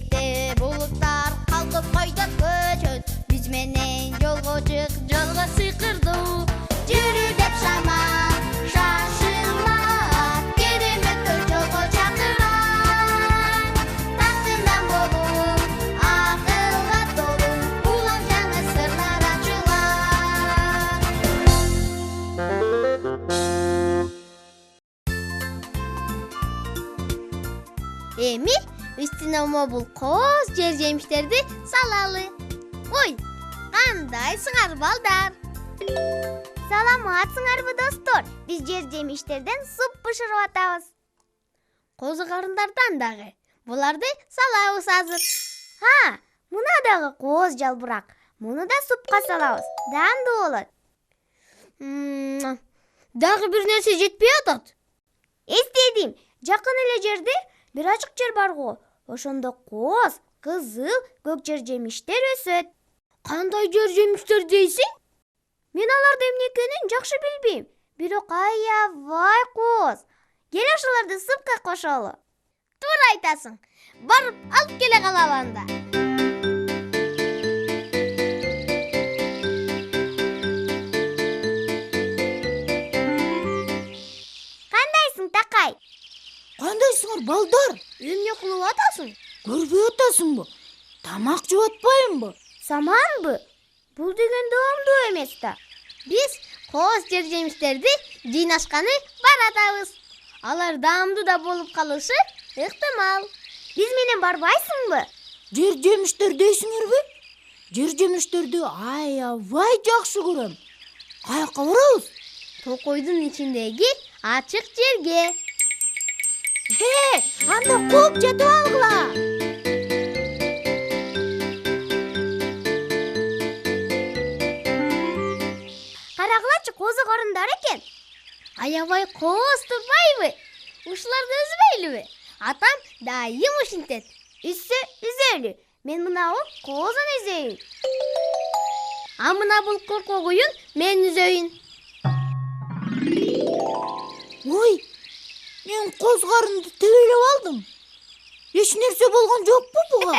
Бизде булуттар калкып койдот көчөт. Биз менен жолго чык, жолго сыйкырдуу. Жүрү деп шама, шашылма. Кереметтер жолго чакырат. Тактынан болуп, акылга толуу. Улам жаңы сырлар ачылат. Эми үстүнө мобул кооз жер жемиштерди салалы. Ой, кандайсыңар балдар? Саламатсыңарбы достор? Биз жер жемиштерден суп бышырып атабыз. Козу карындардан дагы. Буларды салабыз азыр. Мына дагы кооз жалбырак. Муну да супка салабыз. Даамдуу болот. Дагы бир нерсе жетпей атат. Эстедим, жакын эле жерде бир ачык жер барго. Ошондо кооз, кызыл, көк жер жемиштер өсөт. Кандай жер жемиштер дейсиң? Мен аларды эмне экенин жакшы билбейм. Бирок аябай кооз. Кел ошолорду супка кошолу. Туура айтасың. Барып алып келе калалы анда. Кандайсың, Такай? Кандайсыңар балдар? Эмне кылып атасың? Көрбөй атасыңбы? Тамак жеп атпайбы? Саманбы? Бул деген даамдуу эмес да. Биз кооз жер жемиштерди жыйнашканы баратабыз. Алар даамдуу да болуп калышы ыктымал. Биз менен барбайсыңбы? Жер жемиштер дейсиңерби? Жер жемиштерди аябай жакшы көрөм. Каяка барабыз? Токойдун ичиндеги ачык жерге. Анда кууп жетип алгыла. Карагылачы, козу карындар экен. Аябай кооз турбайбы? Ушуларды үзбөйлүбү? Атам дайым ушинтет. Үзсө үзөлү. Мен мына бул коозун үзөйүн. А мына бул коркок уюн мен үзөйүн. Ой, мен коз карынды тебелеп алдым. Эч нерсе болгон жокпу буга?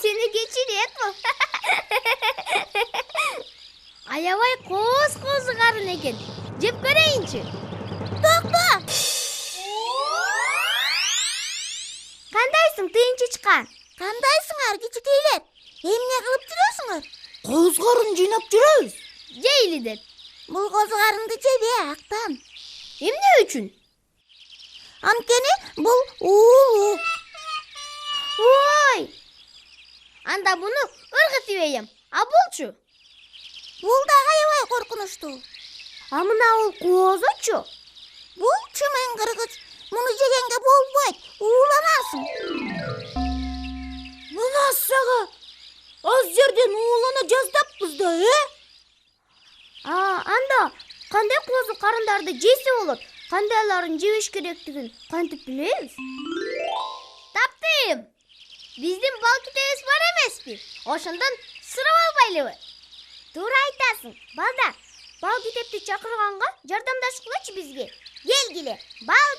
Сени кечирет бул. Аябай кооз карын экен. Жеп көрөйүнчү. Токто! Кандайсың, тыйынчычкан? Кандайсыңар, кичикейлер? Эмне кылып жүрөсүңөр? Коз карын жыйнап жүрөбүз. Жейли деп. Бул козу карынды жебе, актан. Эмне үчүн? Анткени бул уулуу. Ой! Анда буну ыргытып ийем. А булчу? Бул да аябай коркунучтуу. А мына бул коозучу? Бул чымын кыргыч. Муну жегенге болбойт, ууланасың. Мына сага аз жерден уулана жаздаппыз да, Анда кандай козу карындарды жесе болот? Кандайларын жебеш керектигин кантип билебиз? Таптым. Биздин бал китебиз бар эмеспи? Ошондон сурап албайлыбы? Туура айтасың. Балдар, бал китепти чакырганга жардамдашкылачы бизге. Кел келе. Бал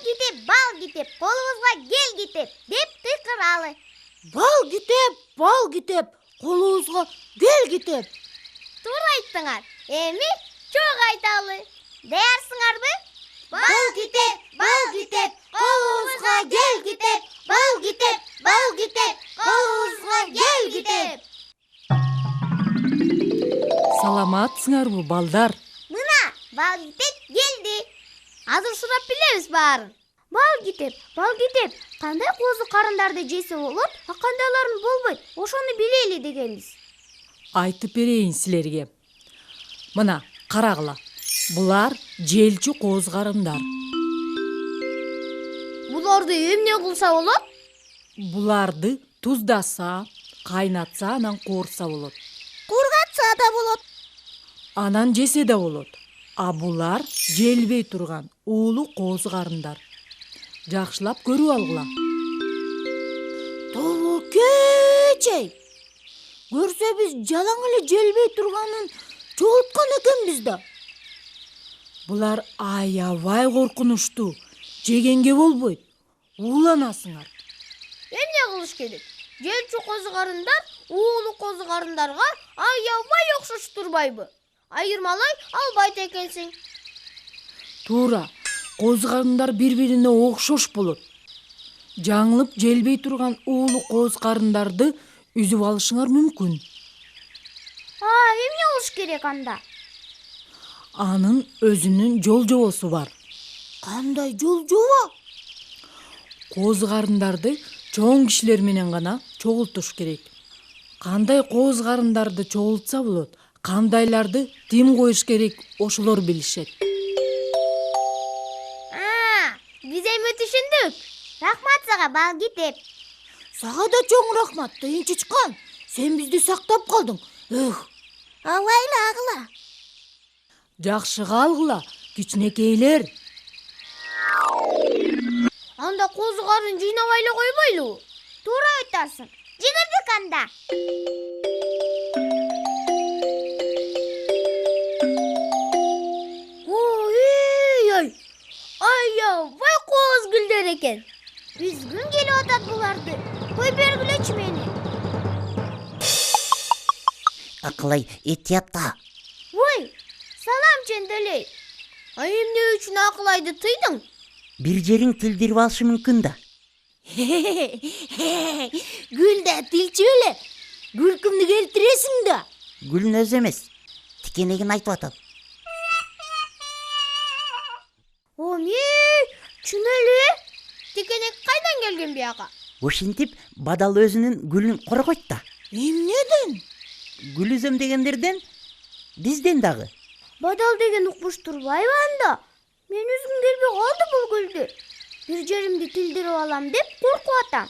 китеп, колубузга кел китеп деп кыйкыралы. Бал китеп, колубузга кел китеп. Туура айттыңар. Эми чоң айталы. Даярсыңарбы? Бал китеп, колубузга кел китеп. Бал китеп, колубузга кел китеп. Саламатсыңарбы балдар? Мына, бал китеп келди. Азыр сурап билебиз баарын. Бал китеп, кандай козу карындарды жесе болот, а кандайларын болбойт? Ошону билели дегенбиз. Айтып берейин силерге. Мына, карагыла. Булар желчү кооз карындар. Буларды эмне кылса болот? Буларды туздаса, кайнатса, анан коорса болот. Кургатса да болот. Анан жесе да болот. А булар желбей турган уулу кооз карындар. Жакшылап көрүп алгыла. Тобокечей. Көрсө биз жалаң эле желбей турганын жолуткан экенбиз да. Булар аябай коркунучтуу. Жегенге болбойт. Ууланасыңар. эмне кылыш керек? Желчи козу карындар уулу козу карындарга аябай окшош турбайбы? Айырмалай албайт экенсиң. Туура, козу карындар бири-бирине окшош болот. Жаңылып желбей турган уулу кооз карындарды үзүп алышыңар мүмкүн. Эмне кылыш керек анда? Анын өзүнүн жол жобосу бар. Кандай жол жоба? Кооз карындарды чоң кишилер менен гана чогултуш керек. Кандай кооз карындарды чогултса болот, кандайларды тим коюш керек, ошолор билишет. Биз эми түшүндүк. Рахмат сага, Балгитеп. Сага да чоң рахмат, Тыйын чычкан. Сен бизди сактап калдың. Алайла агыла. Жакшы калгыла, кичинекейлер. Анда козу карын жыйнабай эле койбойлу? Туура айтасың. Жигирдик анда. Ой, аябай кооз гүлдөр экен. Үзгүм келип атат буларды. Кой бергилечи мени. Акылай, этиятта. Ой, салам ченделей. Эмне үчүн Акылайды тыйдың? Бир жериң тилдирип алышы мүмкүн да. Гүл да тилчү эле. Күлкүмдү келтиресиң да. Гүлүн өзү эмес, тикенегин айтып атам. Чын эле? Тикенек кайдан келген бияка? Ошентип бадал өзүнүн гүлүн коргойт да. Эмнеден? Гүл үзөм дегендерден, бизден дагы. Бадал деген укмуш турбайбы анда? Мен үзгүм келбей калды бул гүлдү. Бир жеримди тилдирип алам деп коркуп атам.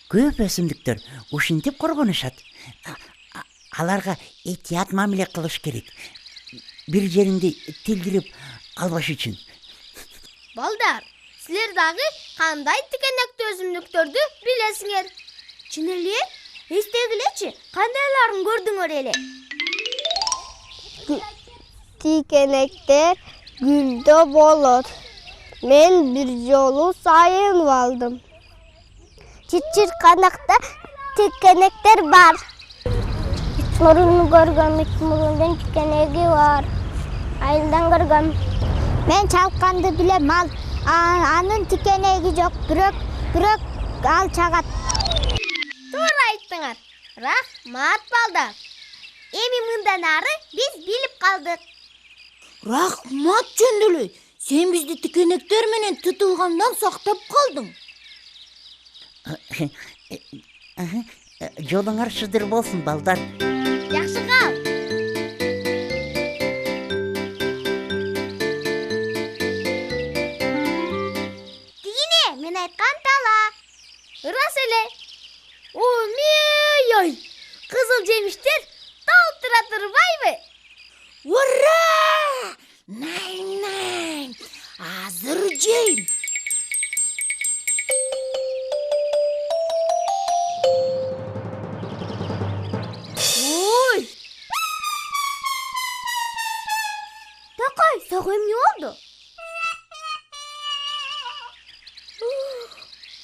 Көп өсүмдүктөр ушинтип коргонушат. Аларга этият мамиле кылыш керек. Бир жериңди тилдирип албаш үчүн. Балдар, силер дагы кандай тикенектүү өсүмдүктөрдү билесиңер? Чын эле? Эстегилечи, кандайларын көрдүңөр эле? Тикенектер гүлдө болот. Мен бир жолу сайынып алдым. Чычырканакта тикенектер бар. Мурунду көргөм, мурундан тикенеги бар. Айылдан көргөм. Мен чалканды билем, анын тикенеги жок, бирок ал чагат. Туура айттыңар. Рахмат, балдар. Эми мындан ары биз билип калдык. Рахмат Чөндөй. Сен бизди тикенектер менен тытылгандан сактап калдың. Жолуңар шыдыр болсун, балдар. Жакшы кал. Тигине, мен айткан тала. Ырас эле. Ой, кызыл жемиштер талып тура турбайбы? Ура! Най! Азыр жейм. Ой! Такай, сага эмне болду?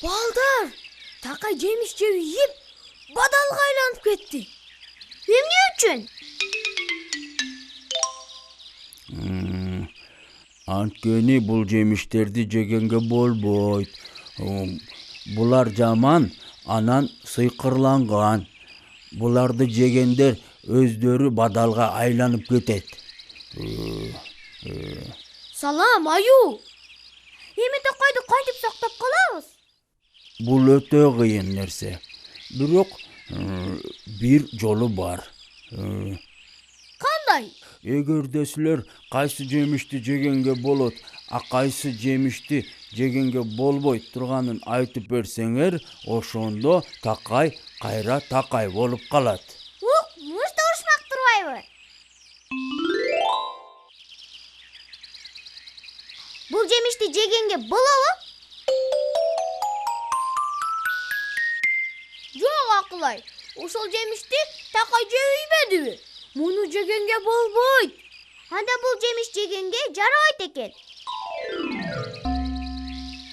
Балдар, Такай жемиш жеп ийип, бадалга айланып кетти. Эмне үчүн? Анткени бул жемиштерди жегенге болбойт. Булар жаман, анан сыйкырланган. Буларды жегендер өздөрү бадалга айланып кетет. Салам, аю. Эми Такайды кантип сактап калабыз? Бул өтө кыйын нерсе. Бирок бир жолу бар. Кандай? Эгерде силер кайсы жемишти жегенге болот, а кайсы жемишти жегенге болбойт турганын айтып берсеңер, ошондо Такай кайра Такай болуп калат. Мышта урушмак турбайбы? Бул жемишти жегенге болобу? Жок, Акылай. Ошол жемишти Такай жебейбедиби? Муну жегенге болбойт. Анда бул жемиш жегенге жарабайт экен.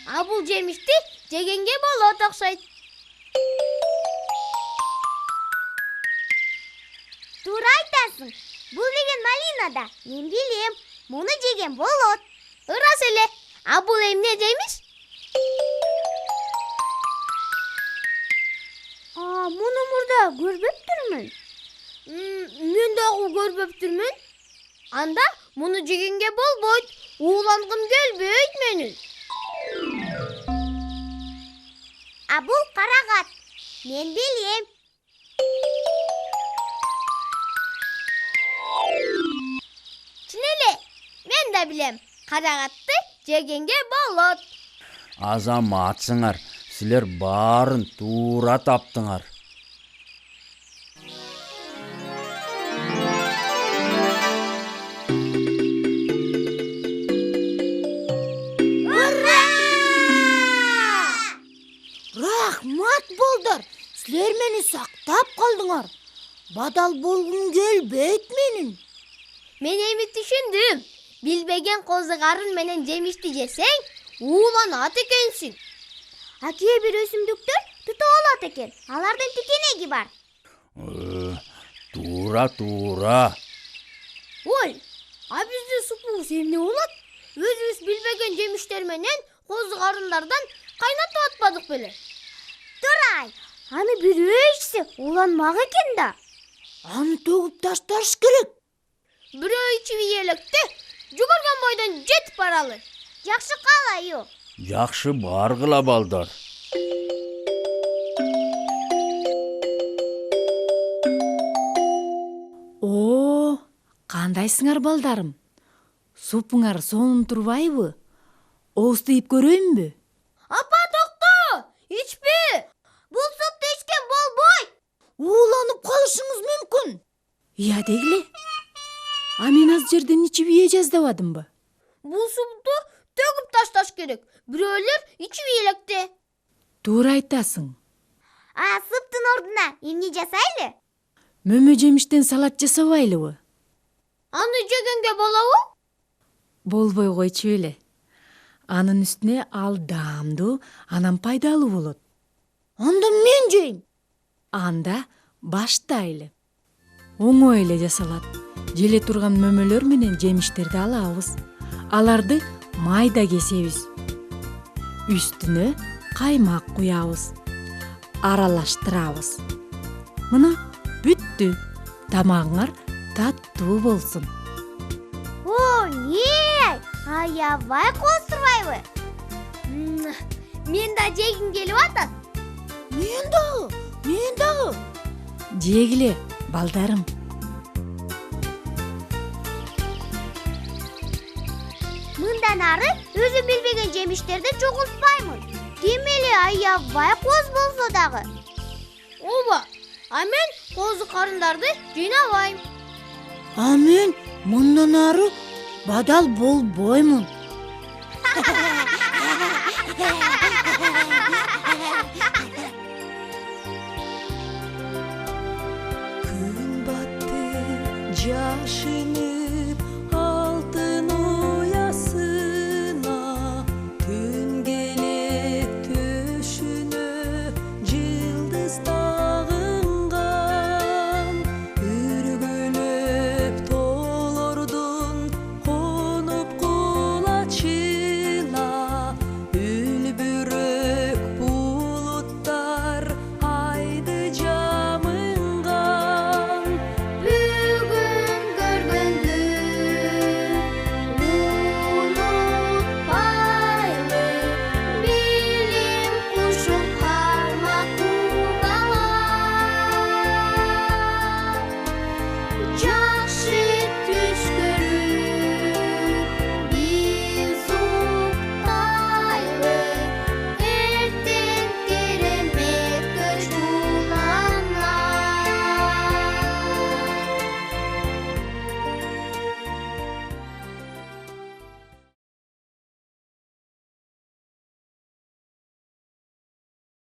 А бул жемишти жегенге болот окшойт. Туура айтасың. Бул деген малина да. Мен билем. Муну жеген болот. Ырас эле. А бул эмне жемиш? Муну мурда көрбөптүрмүн. Мен дагы көрбөптүрмүн. Анда муну жегенге болбойт. Уулангым келбейт менин. А бул карагат. Мен билем. Чын эле. Мен да билем. Карагатты жегенге болот. Азаматсыңар, силер баарын туура таптыңар. Рахмат болдар. Силер мени сактап калдыңар. Бадал болгум келбейт менин. Мен эми түшүндүм. Билбеген козу карын менен жемишти жесең, ууланат экенсиң. А кээ бир өсүмдүктөр тута алат экен. Алардын тикенеги бар. Туура. Ой, а биздин супубуз эмне болот? Өзүбүз билбеген жемиштер менен козу карындардан кайнатып атпадык беле? Турай, аны бирөө ичсе уланмак экен да. Аны төгүп ташташ керек. Бирөө ичип ийелекте, жүгүргөн бойдон жетип баралы. Жакшы калайы. Жакшы баргыла балдар. О, кандайсыңар балдарым? Супуңар сонун турбайбы? Оозду ийип көрөйүнбү? Апа, токто! Ичпе! Бул супты ичкен болбойт. Ууланып калышыңыз мүмкүн. Ыя дегиле. А мен аз жерден ичип ие жаздабадымбы? Бул супту төгүп ташташ керек. Бирөөлөр ичип ийелекте. Туура айтасың. Суптун ордуна эмне жасайлы? Мөмө жемиштен салат жасабайлыбы? Аны жегенге болобу? Болбой койчу эле. Анын үстүнө ал даамдуу, анан пайдалуу болот. Анда мен жейм. Анда баштайлы. Оңой эле жасалат. Желе турган мөмөлөр менен жемиштерди алабыз. Аларды майда кесебиз. Үстүнө каймак куябыз. Аралаштырабыз. Мына бүттү. Тамагыңар таттуу болсун. Не? Аябай коостурбайбы? Мен да жегим келип атат. Мен дагы. Жегиле, балдарым. Мындан ары өзүм билбеген жемиштерди чогултпаймын. Ким эле аябай коз болсо дагы. Ооба, а мен козу карындарды жыйнабайм. А мен мындан ары бадал болбоймун. Күн батты жашыны